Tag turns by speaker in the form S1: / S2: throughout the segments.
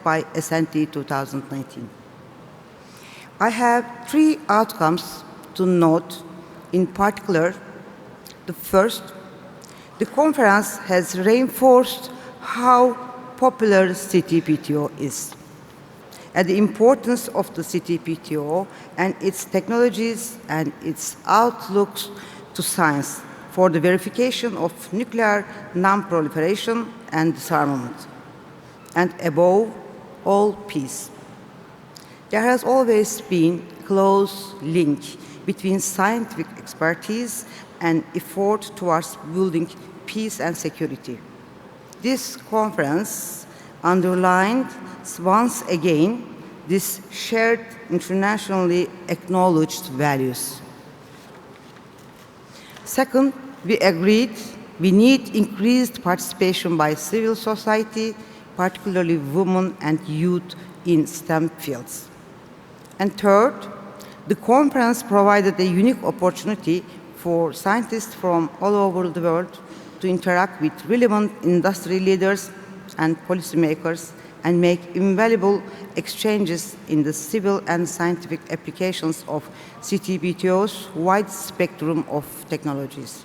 S1: by SnT 2019. I have three outcomes to note in particular. The first, the conference has reinforced how popular CTPTO is, and the importance of the CTPTO and its technologies and its outlooks to science for the verification of nuclear non-proliferation and disarmament, and above all, peace. There has always been a close link between scientific expertise and effort towards building peace and security. This conference underlined once again these shared, internationally acknowledged values. Second, we agreed we need increased participation by civil society, particularly women and youth in STEM fields. And third, the conference provided a unique opportunity for scientists from all over the world to interact with relevant industry leaders and policymakers and make invaluable exchanges in the civil and scientific applications of CTPTO's wide spectrum of technologies.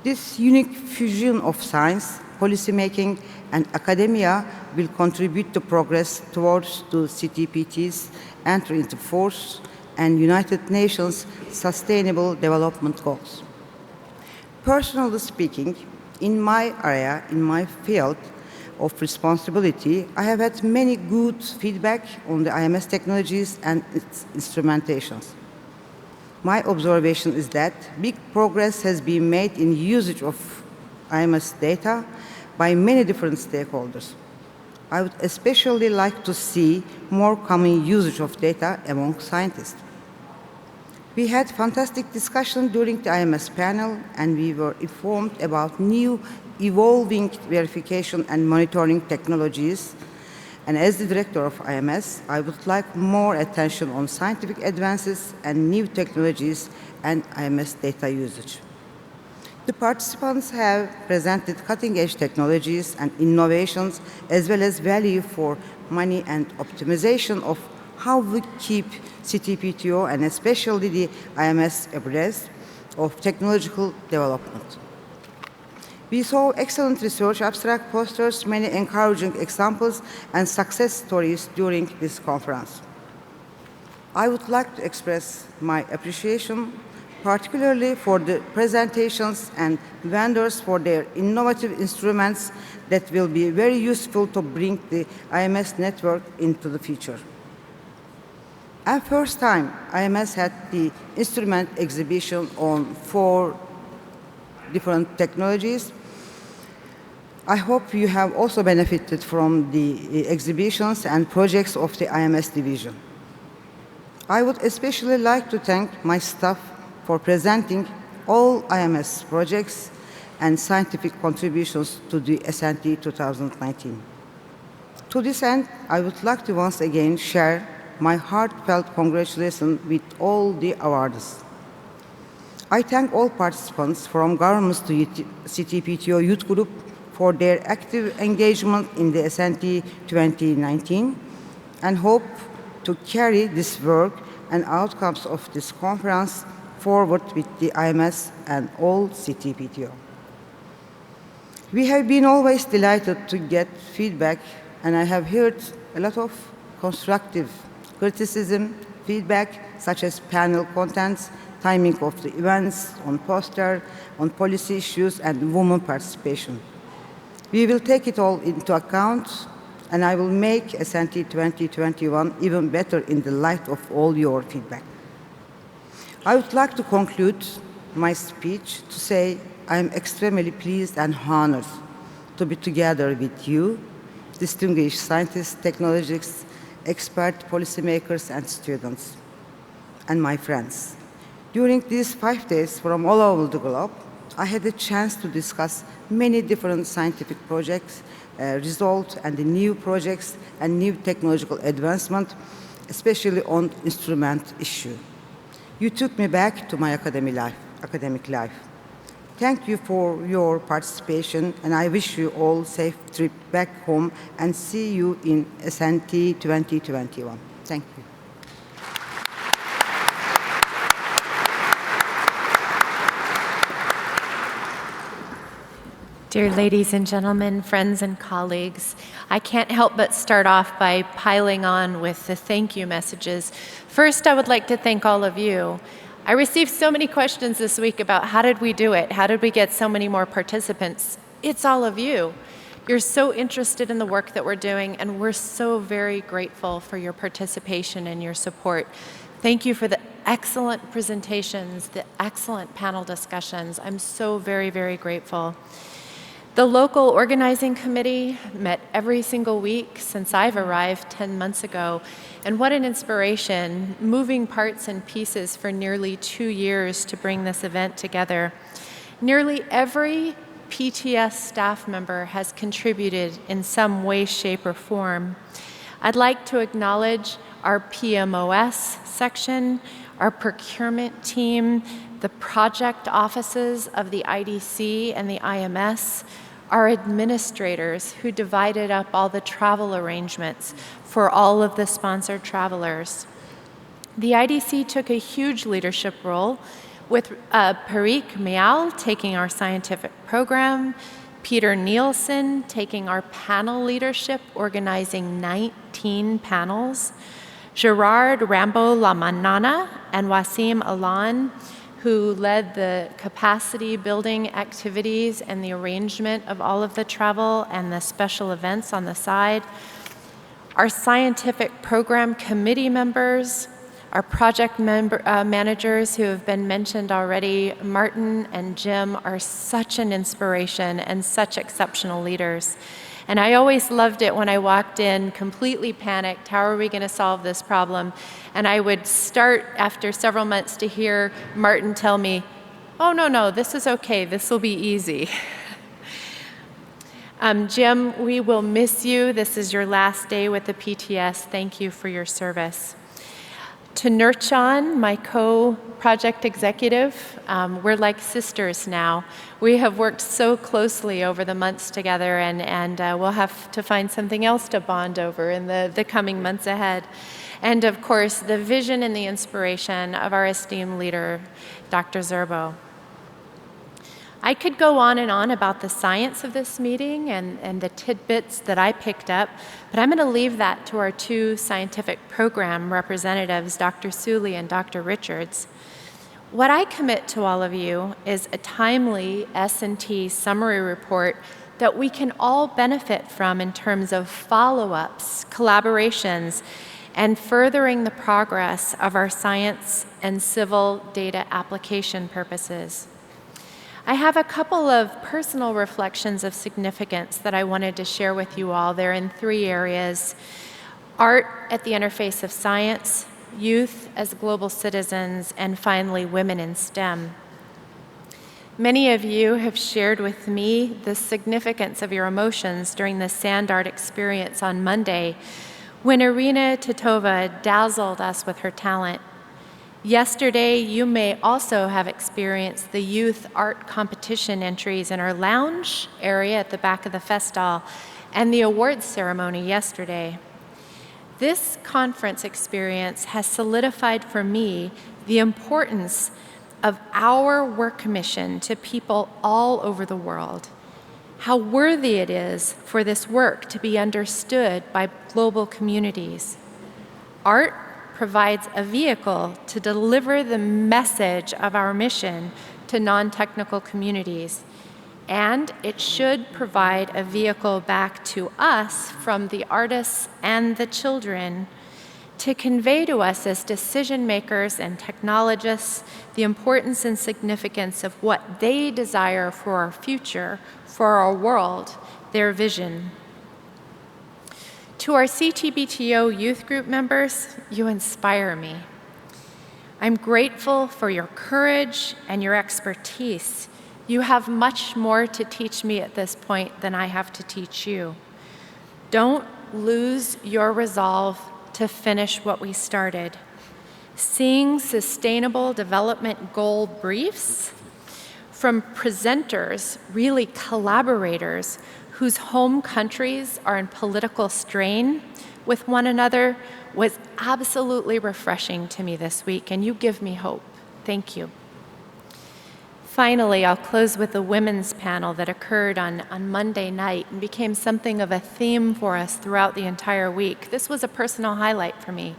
S1: This unique fusion of science, policymaking, and academia will contribute to progress towards the CTPT's entry into force and United Nations Sustainable Development Goals. Personally speaking, in my area, in my field of responsibility, I have had many good feedback on the IMS technologies and its instrumentations. My observation is that big progress has been made in usage of IMS data by many different stakeholders. I would especially like to see more common usage of data among scientists. We had fantastic discussion during the IMS panel, and we were informed about new evolving verification and monitoring technologies. And as the director of IMS, I would like more attention on scientific advances and new technologies and IMS data usage. The participants have presented cutting-edge technologies and innovations, as well as value for money and optimization of how we keep CTPTO and especially the IMS abreast of technological development. We saw excellent research abstract posters, many encouraging examples, and success stories during this conference. I would like to express my appreciation particularly for the presentations and vendors for their innovative instruments that will be very useful to bring the IMS network into the future. And first time, IMS had the instrument exhibition on 4 different technologies. I hope you have also benefited from the exhibitions and projects of the IMS division. I would especially like to thank my staff for presenting all IMS projects and scientific contributions to the SnT 2019. To this end, I would like to once again share my heartfelt congratulations with all the awardees. I thank all participants from governments to CTPTO Youth Group for their active engagement in the SnT 2019 and hope to carry this work and outcomes of this conference forward with the IMS and all CTPTO. We have been always delighted to get feedback, and I have heard a lot of constructive criticism, feedback, such as panel contents, timing of the events, on poster, on policy issues, and women participation. We will take it all into account, and I will make SnT 2021 even better in the light of all your feedback. I would like to conclude my speech to say I am extremely pleased and honored to be together with you, distinguished scientists, technologists, expert policymakers, and students, and my friends. During these 5 days from all over the globe, I had a chance to discuss many different scientific projects, results, and the new projects and new technological advancement, especially on instrument issue. You took me back to my academic life. Thank you for your participation, and I wish you all safe trip back home and see you in SnT 2021. Thank you.
S2: Dear ladies and gentlemen, friends and colleagues, I can't help but start off by piling on with the thank you messages. First, I would like to thank all of you. I received so many questions this week about how did we do it? How did we get so many more participants? It's all of you. You're so interested in the work that we're doing, and we're so very grateful for your participation and your support. Thank you for the excellent presentations, the excellent panel discussions. I'm so very, very grateful. The local organizing committee met every single week since I've arrived 10 months ago, and what an inspiration, moving parts and pieces for nearly 2 years to bring this event together. Nearly every PTS staff member has contributed in some way, shape, or form. I'd like to acknowledge our PMOS section, our procurement team, the project offices of the IDC and the IMS, our administrators who divided up all the travel arrangements for all of the sponsored travelers. The IDC took a huge leadership role with Parik Mial taking our scientific program, Peter Nielsen taking our panel leadership, organizing 19 panels, Gerard Rambo-Lamanana and Wasim Alan, who led the capacity building activities and the arrangement of all of the travel and the special events on the side. Our scientific program committee members, our project managers who have been mentioned already, Martin and Jim, are such an inspiration and such exceptional leaders. And I always loved it when I walked in completely panicked, how are we going to solve this problem? And I would start after several months to hear Martin tell me, oh, no, this is okay, this will be easy. Jim, we will miss you. This is your last day with the PTS. Thank you for your service. To Nurchan, my co-project executive, we're like sisters now. We have worked so closely over the months together, and we'll have to find something else to bond over in the coming months ahead. And of course, the vision and the inspiration of our esteemed leader, Dr. Zerbo. I could go on and on about the science of this meeting and the tidbits that I picked up, but I'm going to leave that to our two scientific program representatives, Dr. Suley and Dr. Richards. What I commit to all of you is a timely SnT summary report that we can all benefit from in terms of follow-ups, collaborations, and furthering the progress of our science and civil data application purposes. I have a couple of personal reflections of significance that I wanted to share with you all. They're in 3 areas: art at the interface of science, youth as global citizens, and finally, women in STEM. Many of you have shared with me the significance of your emotions during the sand art experience on Monday, when Irina Titova dazzled us with her talent. Yesterday, you may also have experienced the youth art competition entries in our lounge area at the back of the Festsaal and the awards ceremony yesterday. This conference experience has solidified for me the importance of our work mission to people all over the world, how worthy it is for this work to be understood by global communities. Art provides a vehicle to deliver the message of our mission to non-technical communities, and it should provide a vehicle back to us from the artists and the children to convey to us as decision makers and technologists the importance and significance of what they desire for our future, for our world, their vision. To our CTBTO youth group members, you inspire me. I'm grateful for your courage and your expertise. You have much more to teach me at this point than I have to teach you. Don't lose your resolve to finish what we started. Seeing Sustainable Development Goal briefs from presenters, really collaborators, whose home countries are in political strain with one another, was absolutely refreshing to me this week, and you give me hope. Thank you. Finally, I'll close with the women's panel that occurred on Monday night and became something of a theme for us throughout the entire week. This was a personal highlight for me.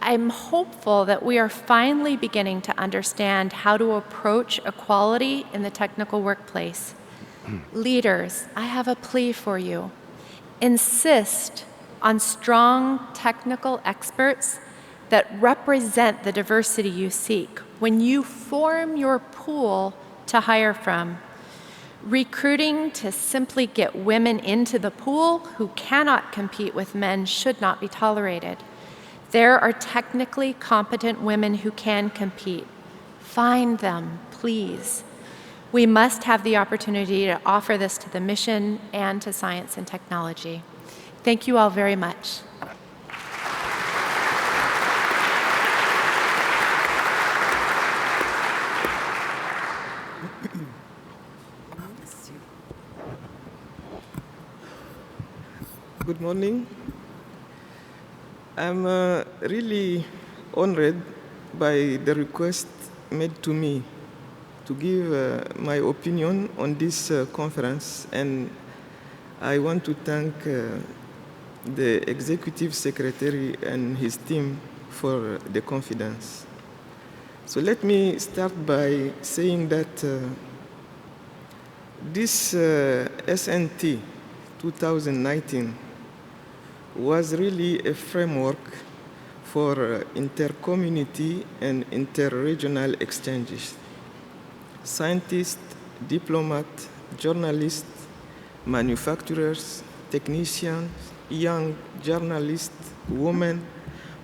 S2: I'm hopeful that we are finally beginning to understand how to approach equality in the technical workplace. Leaders, I have a plea for you. Insist on strong technical experts that represent the diversity you seek when you form your pool to hire from. Recruiting to simply get women into the pool who cannot compete with men should not be tolerated. There are technically competent women who can compete. Find them, please. We must have the opportunity to offer this to the mission and to science and technology. Thank you all very much.
S3: Good morning. I'm really honored by the request made to me to give my opinion on this conference, and I want to thank the Executive Secretary and his team for the confidence. So let me start by saying that this SnT 2019 was really a framework for inter-community and inter-regional exchanges. Scientists, diplomats, journalists, manufacturers, technicians, young journalists, women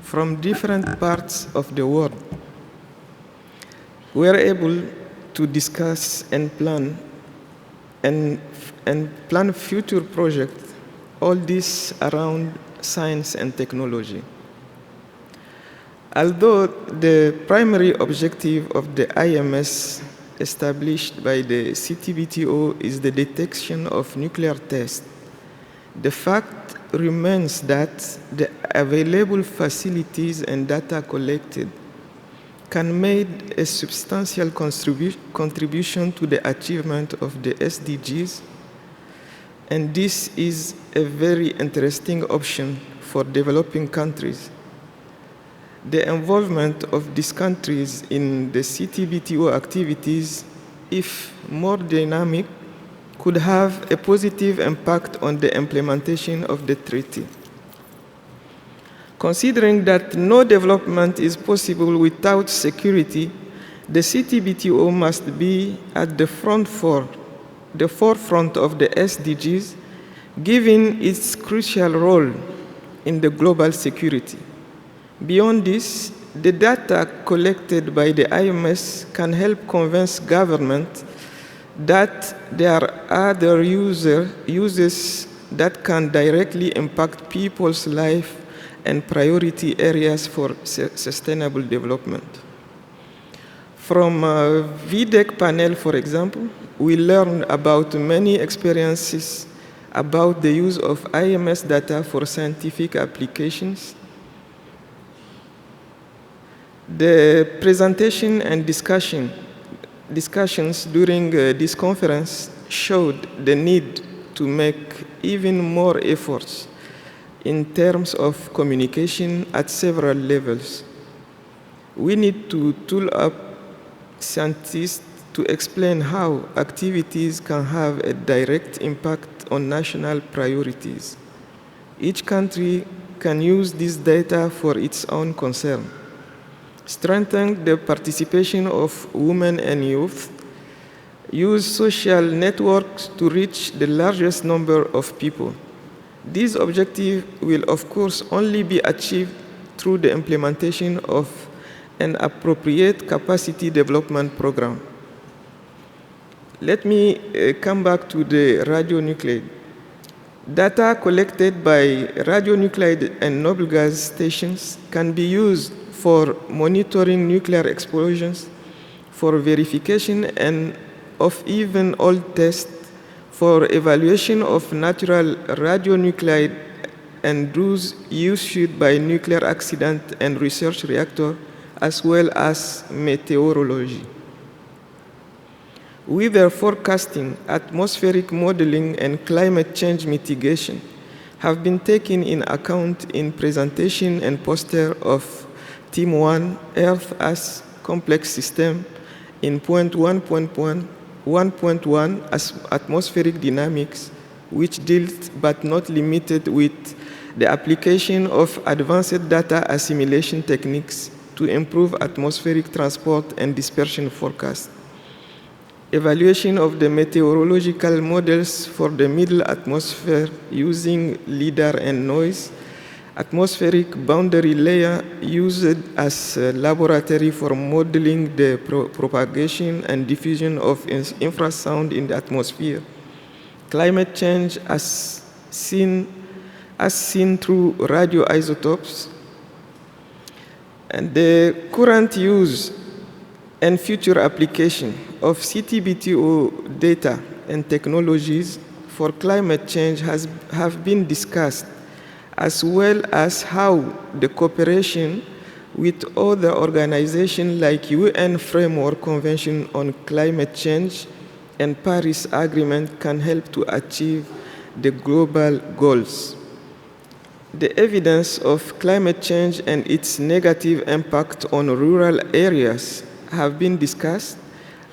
S3: from different parts of the world were able to discuss and plan future projects, all this around science and technology. Although the primary objective of the IMS established by the CTBTO is the detection of nuclear tests, the fact remains that the available facilities and data collected can make a substantial contribution to the achievement of the SDGs, and this is a very interesting option for developing countries. The involvement of these countries in the CTBTO activities, if more dynamic, could have a positive impact on the implementation of the treaty. Considering that no development is possible without security, the CTBTO must be at the forefront of the SDGs, given its crucial role in the global security. Beyond this, the data collected by the IMS can help convince government that there are other uses that can directly impact people's life and priority areas for sustainable development. From VDEC panel, for example, we learned about many experiences about the use of IMS data for scientific applications. The presentation and discussions during this conference showed the need to make even more efforts in terms of communication at several levels. We need to tool up scientists to explain how activities can have a direct impact on national priorities. Each country can use this data for its own concern. Strengthen the participation of women and youth. Use social networks to reach the largest number of people. This objective will, of course, only be achieved through the implementation of an appropriate capacity development program. Let me come back to the radionuclide. Data collected by radionuclide and noble gas stations can be used for monitoring nuclear explosions, for verification and of even old tests for evaluation of natural radionuclide and those issued by nuclear accident and research reactor, as well as meteorology. Weather forecasting, atmospheric modeling, and climate change mitigation have been taken in account in presentation and poster of Team 1, Earth as Complex System, in point 1.1 as atmospheric dynamics, which deals but not limited with the application of advanced data assimilation techniques to improve atmospheric transport and dispersion forecast. Evaluation of the meteorological models for the middle atmosphere using LIDAR and noise, atmospheric boundary layer used as a laboratory for modeling the propagation and diffusion of infrasound in the atmosphere, climate change as seen through radioisotopes, and the current use and future application of CTBTO data and technologies for climate change have been discussed, as well as how the cooperation with other organizations like UN Framework Convention on Climate Change and Paris Agreement can help to achieve the global goals. The evidence of climate change and its negative impact on rural areas have been discussed,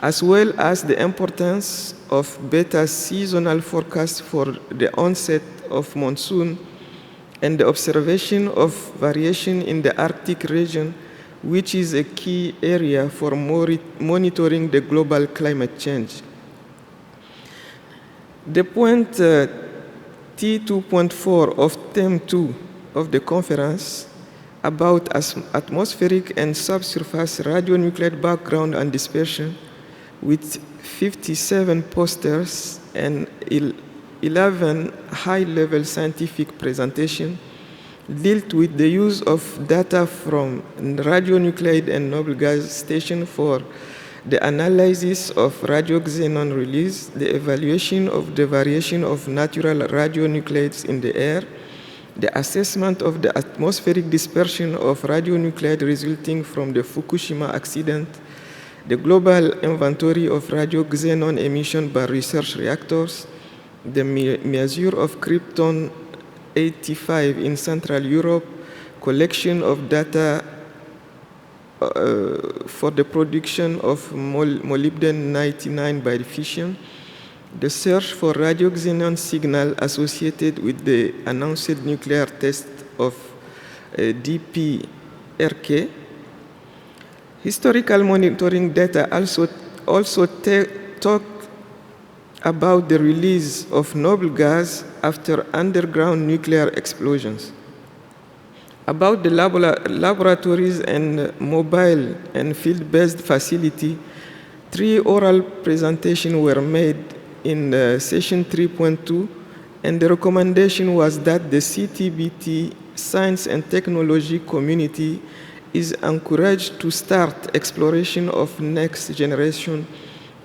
S3: as well as the importance of better seasonal forecasts for the onset of monsoon and the observation of variation in the Arctic region, which is a key area for monitoring the global climate change. The point T2.4 of Theme 2 of the conference about atmospheric and subsurface radionuclide background and dispersion, with 57 posters and 11 high-level scientific presentations, dealt with the use of data from radionuclide and noble gas station for the analysis of radioxenon release, the evaluation of the variation of natural radionuclides in the air, the assessment of the atmospheric dispersion of radionuclide resulting from the Fukushima accident, the global inventory of radioxenon emission by research reactors, the measure of krypton-85 in Central Europe, collection of data for the production of molybdenum-99 by fission, the search for radioxenon signal associated with the announced nuclear test of DPRK. Historical monitoring data also talk about the release of noble gas after underground nuclear explosions. About the laboratories and mobile and field-based facility, 3 oral presentations were made in session 3.2, and the recommendation was that the CTBT science and technology community is encouraged to start exploration of next generation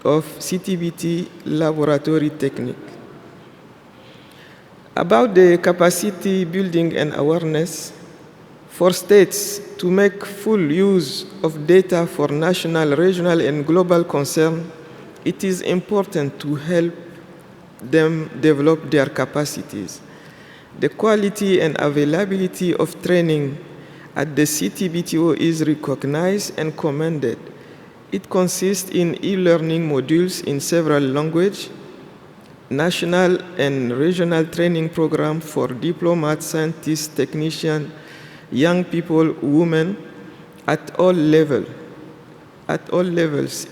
S3: of CTBT laboratory technique. About the capacity building and awareness, for states to make full use of data for national, regional, and global concern, it is important to help them develop their capacities. The quality and availability of training at the CTBTO is recognized and commended. It consists in e-learning modules in several languages, national and regional training programs for diplomats, scientists, technicians, young people, women, at all levels,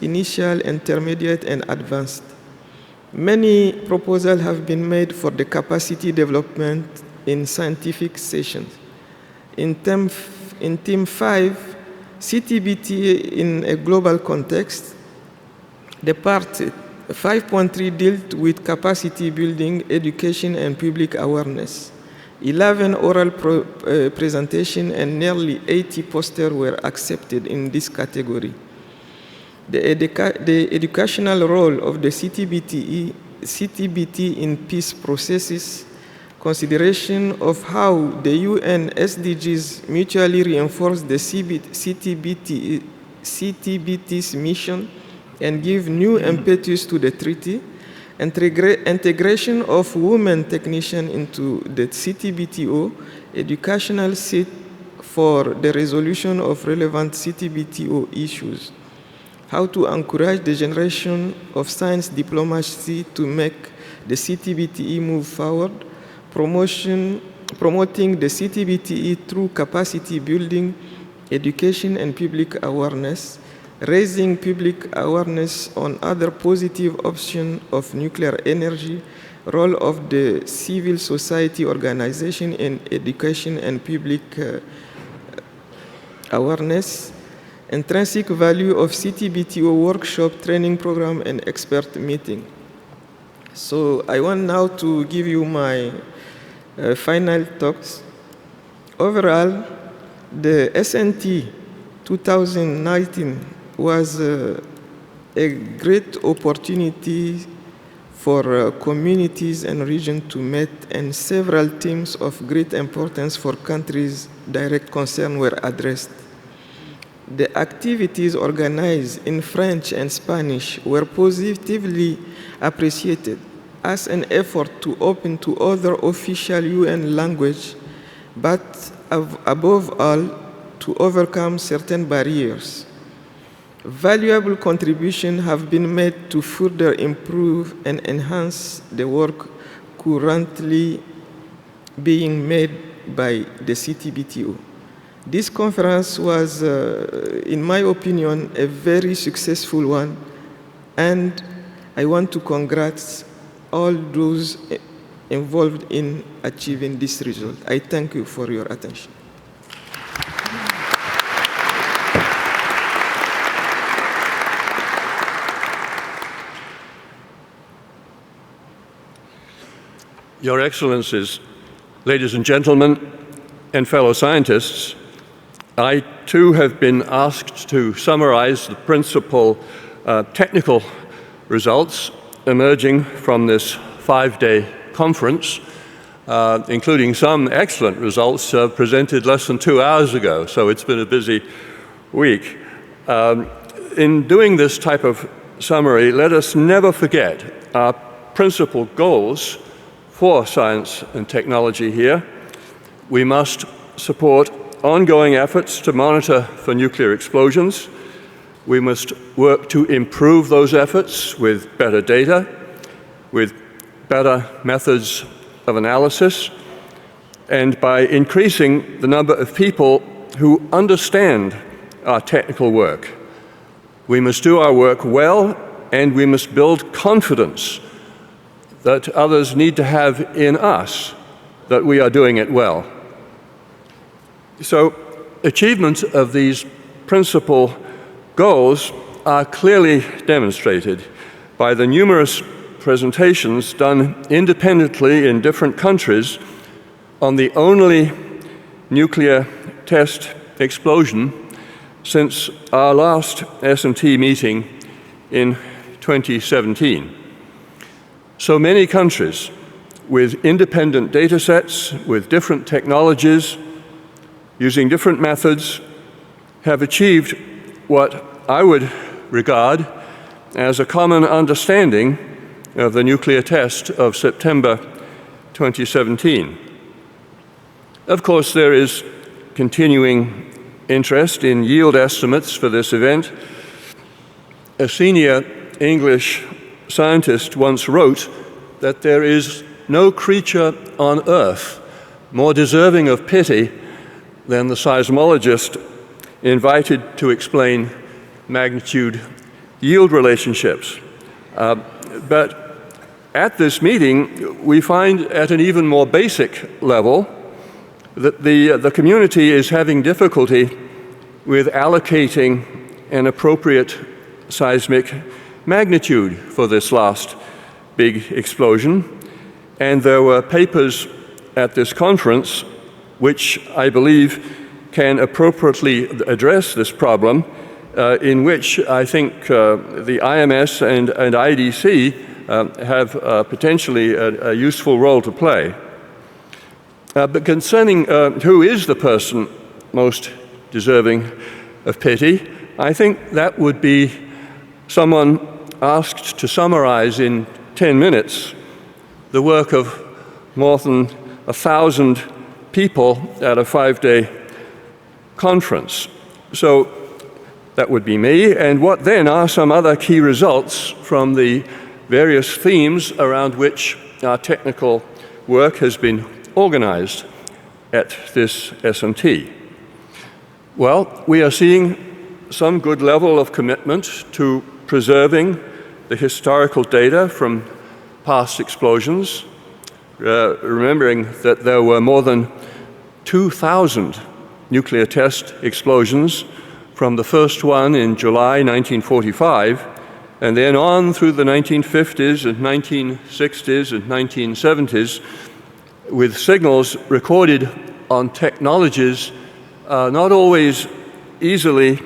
S3: initial, intermediate, and advanced. Many proposals have been made for the capacity development in scientific sessions. In Theme 5, CTBT in a global context, the part 5.3 dealt with capacity building, education, and public awareness. 11 oral presentations and nearly 80 posters were accepted in this category. the educational role of the CTBT in peace processes, consideration of how the UN SDGs mutually reinforce the CTBT's mission and give new impetus to the treaty, integration of women technicians into the CTBTO, educational seat for the resolution of relevant CTBTO issues, how to encourage the generation of science diplomacy to make the CTBTE move forward, promoting the CTBTE through capacity building, education and public awareness, raising public awareness on other positive options of nuclear energy, role of the civil society organization in education and public awareness, intrinsic value of CTBTO workshop, training program, and expert meeting. So I want now to give you my final thoughts. Overall, the SnT 2019 was a great opportunity for communities and regions to meet, and several themes of great importance for countries' direct concern were addressed. The activities organized in French and Spanish were positively appreciated as an effort to open to other official UN languages, but above all, to overcome certain barriers. Valuable contributions have been made to further improve and enhance the work currently being made by the CTBTO. This conference was, in my opinion, a very successful one, and I want to congratulate all those involved in achieving this result. I thank you for your attention.
S4: Your Excellencies, ladies and gentlemen, and fellow scientists, I too have been asked to summarize the principal technical results emerging from this 5-day conference, including some excellent results presented less than 2 hours ago, so it's been a busy week. In doing this type of summary, let us never forget our principal goals for science and technology here. We must support ongoing efforts to monitor for nuclear explosions. We must work to improve those efforts with better data, with better methods of analysis, and by increasing the number of people who understand our technical work. We must do our work well, and we must build confidence that others need to have in us that we are doing it well. So, achievement of these principal goals are clearly demonstrated by the numerous presentations done independently in different countries on the only nuclear test explosion since our last SnT meeting in 2017. So many countries with independent data sets, with different technologies, using different methods, have achieved what I would regard as a common understanding of the nuclear test of September 2017. Of course, there is continuing interest in yield estimates for this event. A senior English scientist once wrote that there is no creature on Earth more deserving of pity than the seismologist invited to explain magnitude-yield relationships. But at this meeting, we find at an even more basic level that the community is having difficulty with allocating an appropriate seismic magnitude for this last big explosion. And there were papers at this conference which I believe can appropriately address this problem in which I think the IMS and IDC have potentially a useful role to play. But concerning who is the person most deserving of pity, I think that would be someone asked to summarize in 10 minutes the work of more than 1,000 people at a 5-day conference. So that would be me. And what then are some other key results from the various themes around which our technical work has been organized at this SnT? Well, we are seeing some good level of commitment to preserving the historical data from past explosions, remembering that there were more than 2,000 nuclear test explosions from the first one in July 1945, and then on through the 1950s and 1960s and 1970s, with signals recorded on technologies not always easily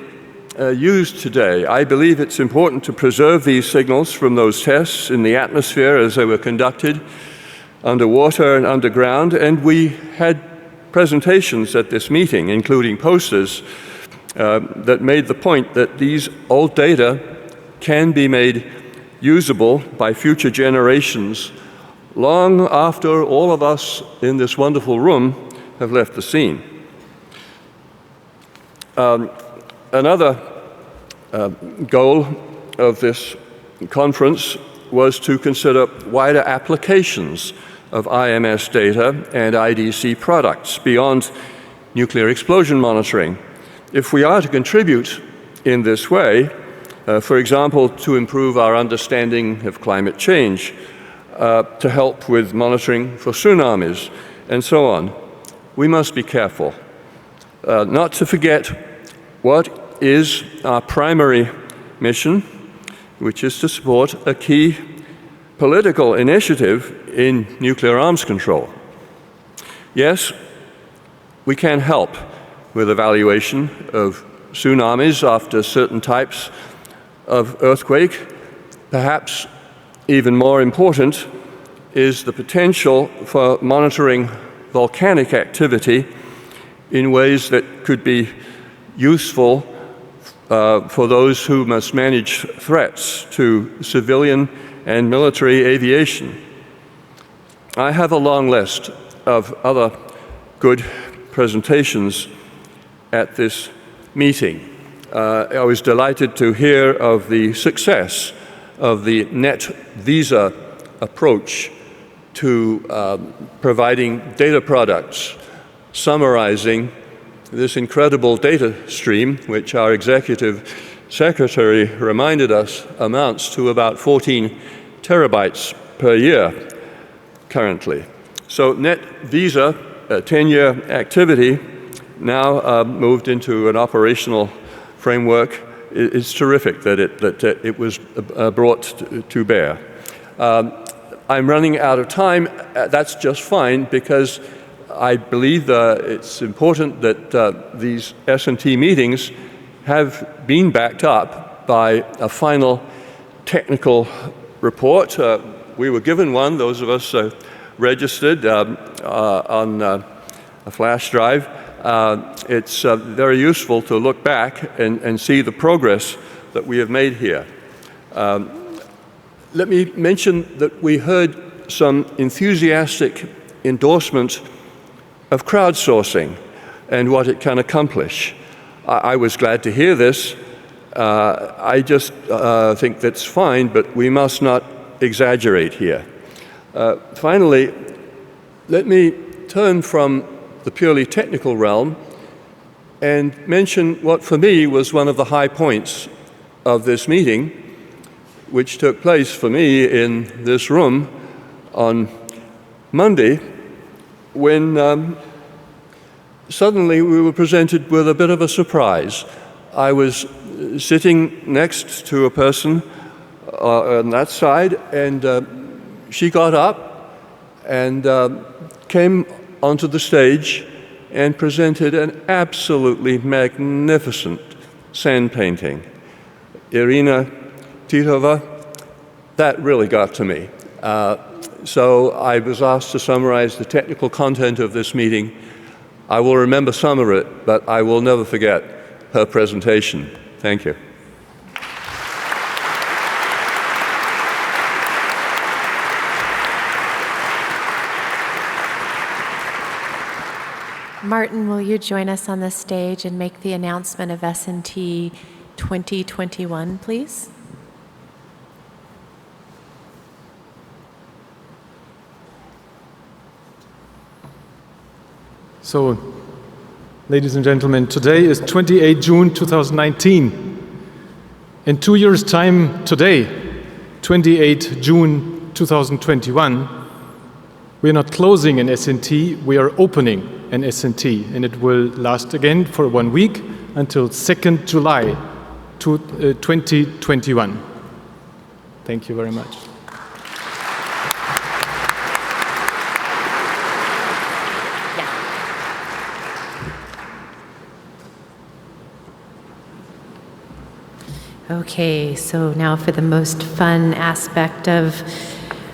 S4: used today. I believe it's important to preserve these signals from those tests in the atmosphere as they were conducted underwater and underground, and we had presentations at this meeting, including posters, that made the point that these old data can be made usable by future generations long after all of us in this wonderful room have left the scene. Another goal of this conference was to consider wider applications of IMS data and IDC products beyond nuclear explosion monitoring. If we are to contribute in this way, for example, to improve our understanding of climate change, to help with monitoring for tsunamis, and so on, we must be careful not to forget what is our primary mission, which is to support a key political initiative in nuclear arms control. Yes, we can help with evaluation of tsunamis after certain types of earthquake. Perhaps even more important is the potential for monitoring volcanic activity in ways that could be useful for those who must manage threats to civilian and military aviation. I have a long list of other good presentations at this meeting. I was delighted to hear of the success of the net visa approach to providing data products, summarizing this incredible data stream, which our executive secretary reminded us amounts to about 14 terabytes per year currently. So net visa, a 10-year activity, now moved into an operational framework. It's terrific that it was brought to bear. I'm running out of time. That's just fine, because I believe it's important that these SnT meetings have been backed up by a final technical report. We were given one, those of us registered on a flash drive. It's very useful to look back and see the progress that we have made here. Let me mention that we heard some enthusiastic endorsement of crowdsourcing and what it can accomplish. I was glad to hear this. I just think that's fine, but we must not exaggerate here. Finally, let me turn from the purely technical realm and mention what for me was one of the high points of this meeting, which took place for me in this room on Monday, when suddenly we were presented with a bit of a surprise. I was sitting next to a person on that side, and she got up and came onto the stage and presented an absolutely magnificent sand painting. Irina Titova, that really got to me. So I was asked to summarize the technical content of this meeting. I will remember some of it, but I will never forget her presentation. Thank you.
S2: Martin, will you join us on the stage and make the announcement of SnT 2021, please?
S5: So, ladies and gentlemen, today is 28 June 2019. In 2 years' time today, 28 June 2021, we are not closing an SnT, we are opening an SnT, and it will last again for 1 week until 2nd July 2021. Thank you very much.
S2: Okay, so now for the most fun aspect of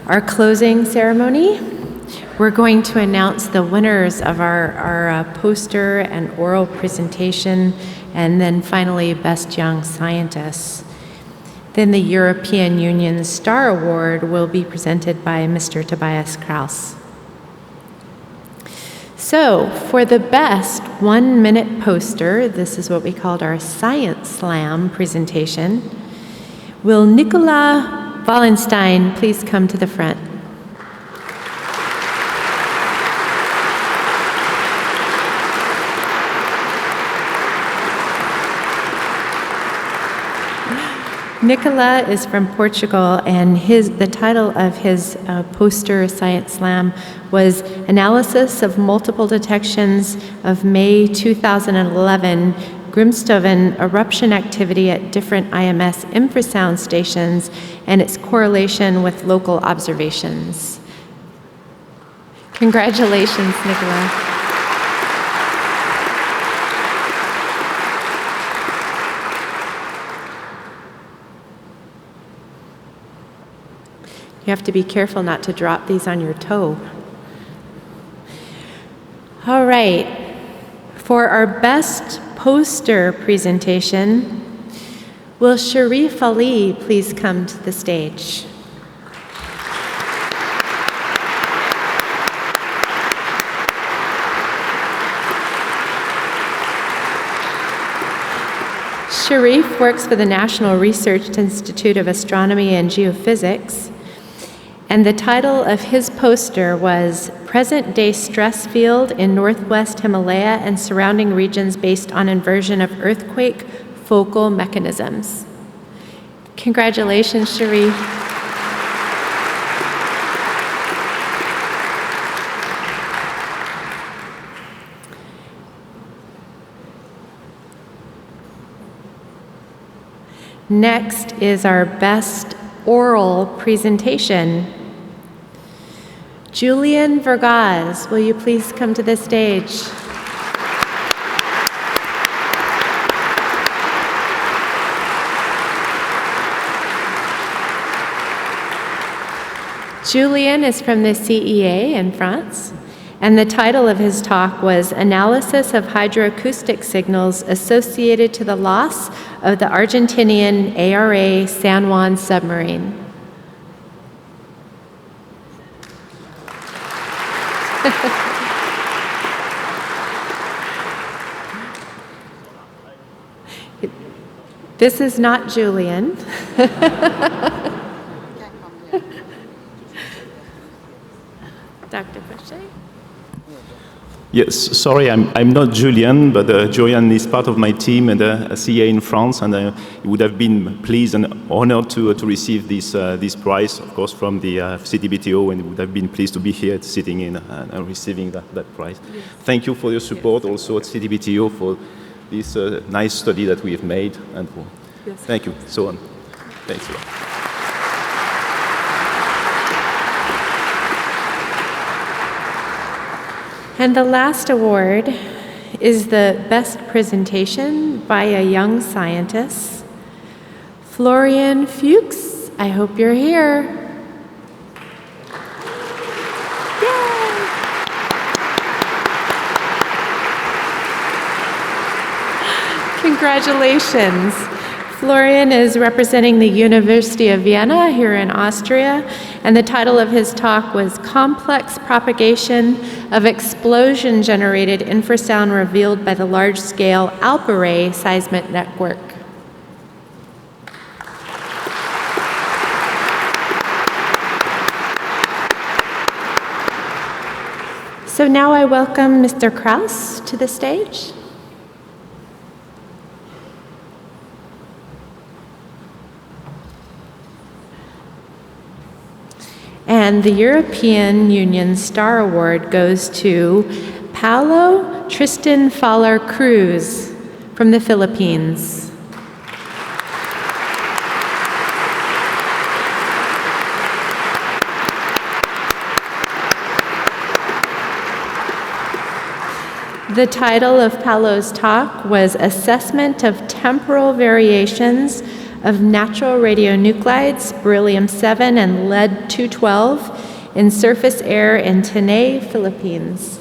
S2: our closing ceremony. We're going to announce the winners of our poster and oral presentation, and then finally, Best Young Scientists. Then the European Union Star Award will be presented by Mr. Tobias Kraus. So, for the best 1-minute poster, this is what we called our Science Slam presentation. Will Nicola Wallenstein please come to the front? Nicola is from Portugal, and the title of his poster Science Slam was Analysis of Multiple Detections of May 2011 Grimstoven Eruption Activity at Different IMS Infrasound Stations and its Correlation with Local Observations. Congratulations, Nicola. You have to be careful not to drop these on your toe. All right, for our best poster presentation, will Sharif Ali please come to the stage? Sharif works for the National Research Institute of Astronomy and Geophysics, and the title of his poster was Present-Day Stress Field in Northwest Himalaya and Surrounding Regions Based on Inversion of Earthquake Focal Mechanisms. Congratulations, Sharif. Next is our best oral presentation. Julian Vergaz, will you please come to the stage? Julian is from the CEA in France, and the title of his talk was Analysis of Hydroacoustic Signals Associated to the Loss of the Argentinian ARA San Juan Submarine. This is not Julian. Dr. Boucher?
S6: Yes, sorry, I'm not Julian, but Julian is part of my team at CA in France, and he would have been pleased and honored to receive this prize, of course, from the CTBTO, and he would have been pleased to be here sitting in and receiving that prize. Yes. Thank you for your support also at CTBTO for this nice study that we have made, and yes. Thank you, so on. Thanks a lot.
S2: And the last award is the best presentation by a young scientist, Florian Fuchs. I hope you're here. Yay! Congratulations. Florian is representing the University of Vienna here in Austria, and the title of his talk was Complex Propagation of Explosion-Generated Infrasound Revealed by the Large-Scale Alpha-Ray Seismic Network. So now I welcome Mr. Kraus to the stage. And the European Union Star Award goes to Paulo Tristan Faller Cruz from the Philippines. The title of Paulo's talk was Assessment of Temporal Variations of Natural Radionuclides, beryllium-7 and lead-212 in surface air in Tanay, Philippines.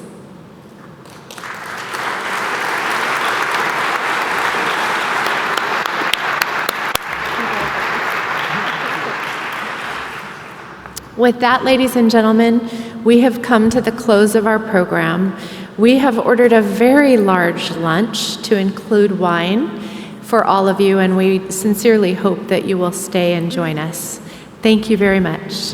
S2: With that, ladies and gentlemen, we have come to the close of our program. We have ordered a very large lunch to include wine for all of you, and we sincerely hope that you will stay and join us. Thank you very much.